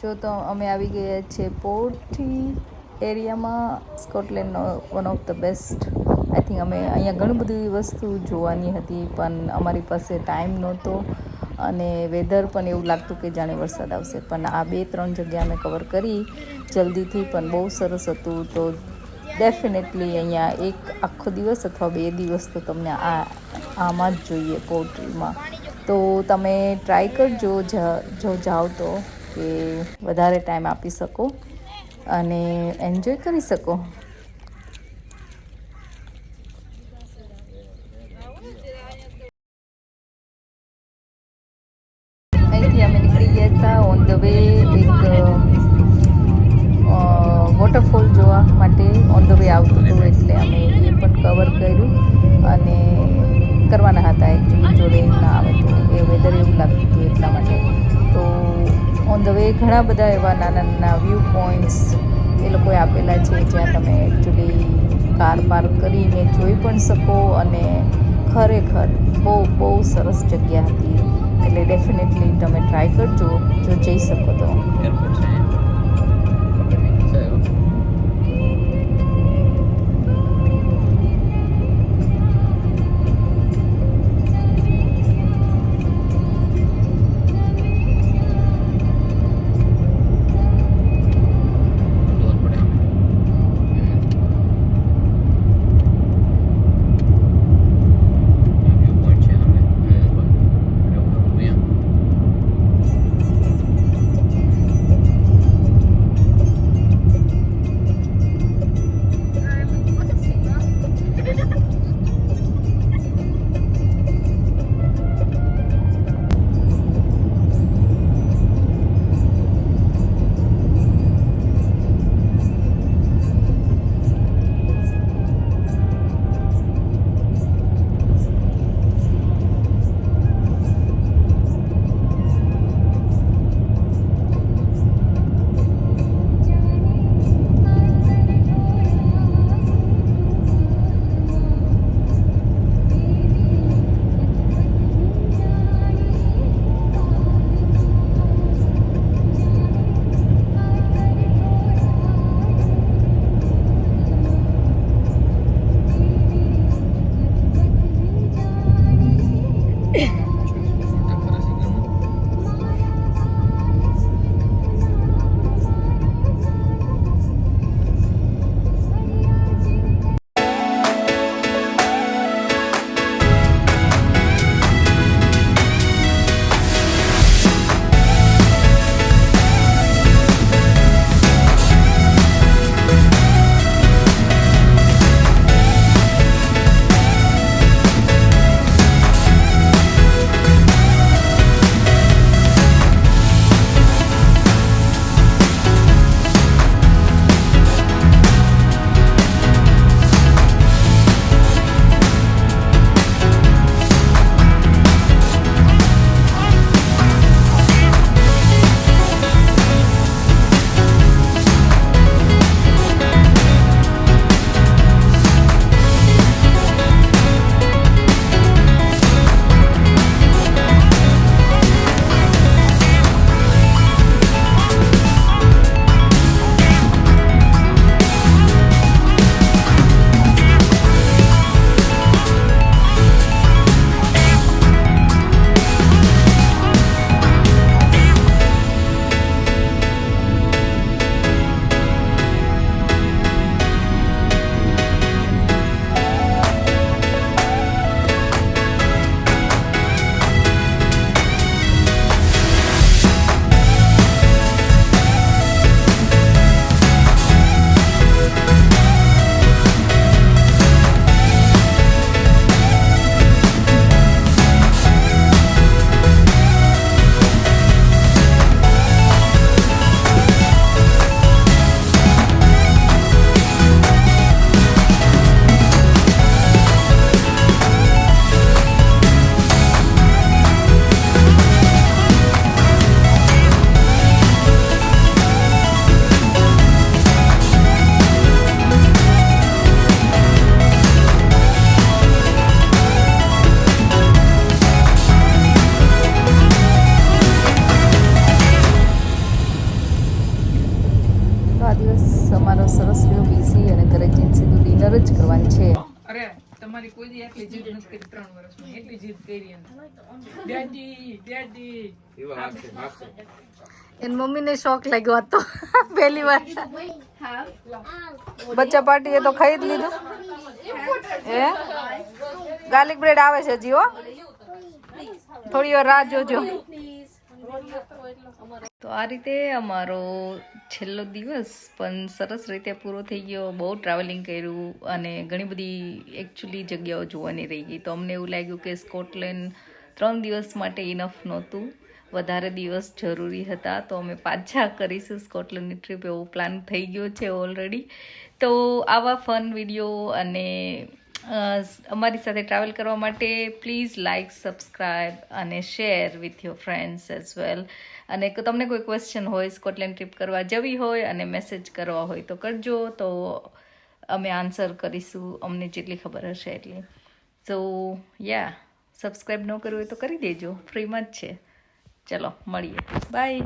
જો તો અમે આવી ગયા છીએ પોર્ટી એરિયામાં, સ્કોટલેન્ડનો one of the best. I think અમે અહીંયા ઘણી બધી વસ્તુ જોવાની હતી પણ અમારી પાસે ટાઈમ નહોતો અને વેધર પણ એવું લાગતું કે જાણે વરસાદ આવશે. પણ આ 2-3 જગ્યા અમે કવર કરી જલ્દીથી, પણ બહુ સરસ હતું. તો ડેફિનેટલી અહીંયા એક આખો દિવસ અથવા 2 દિવસ તો તમને આમાં જ જોઈએ પોર્ટરીમાં. તો તમે ટ્રાય કરજો જો જાઓ તો, કે વધારે ટાઈમ આપી શકો અને એન્જોય કરી શકો. અહીંથી અમે નીકળી ગયા હતા ઓન ધ વે એક વોટરફોલ જોવા માટે. ઓન ધ વે આવતું હતું એટલે અમે એ પણ કવર કર્યું અને કરવાના હતા એકચ્યુઅલી. જો રેન ના આવે તો એ વેધર એવું લાગતું હતું એટલા માટે. તો ઓન ધ વે ઘણા બધા એવા નાના નાના વ્યૂ પોઈન્ટ્સ એ લોકોએ આપેલા છે જ્યાં તમે એકચ્યુઅલી કાર પાર્ક કરીને જોઈ પણ શકો અને ખરેખર બહુ સરસ જગ્યા હતી. એટલે ડેફિનેટલી તમે ટ્રાય કરજો જો જઈ શકો તો. અમારો સરસ રહ્યો બિઝી અને ઘરે જઈને સીધું ડિનર જ કરવાનું છે. અરે તમારી કોઈ દી એટલી જીદ નથી કરી 3 વર્ષમાં એટલી જીદ કરી એને ડેડી એની મમ્મીને શોખ લાગ્યો હતો પહેલી વાર બચ્ચા પાર્ટી એ તો ખાઈ જ લીધું. એ ગાર્લિક બ્રેડ આવે છે હજી હો, થોડી વાર રાહ જોજો. તો આ રીતે અમારો છેલ્લો દિવસ પણ સરસ રીતે પૂરો થઈ ગયો. બહુ ટ્રાવેલિંગ કર્યું અને ઘણી બધી એકચ્યુઅલી જગ્યાઓ જોવાની રહી ગઈ. તો અમને એવું લાગ્યું કે સ્કોટલેન્ડ 3 દિવસ માટે ઇનફ નહોતું, વધારે દિવસ જરૂરી હતા. તો અમે પાછા કરીશું સ્કોટલેન્ડની ટ્રીપ, એવો પ્લાન થઈ ગયો છે ઓલરેડી. તો આવા ફન વિડીયો અને અમારી સાથે ટ્રાવેલ કરવા માટે પ્લીઝ લાઇક, સબસ્ક્રાઈબ અને share with your friends as well. અને તમને કોઈ ક્વેશ્ચન હોય, સ્કોટલેન્ડ ટ્રીપ કરવા જવી હોય અને મેસેજ કરવા હોય તો કરજો, તો અમે આન્સર કરીશું અમને જેટલી ખબર હશે એટલી. સો યા, સબસ્ક્રાઈબ ન કર્યું હોય તો કરી દેજો, ફ્રીમાં જ છે. ચલો મળીએ, બાય.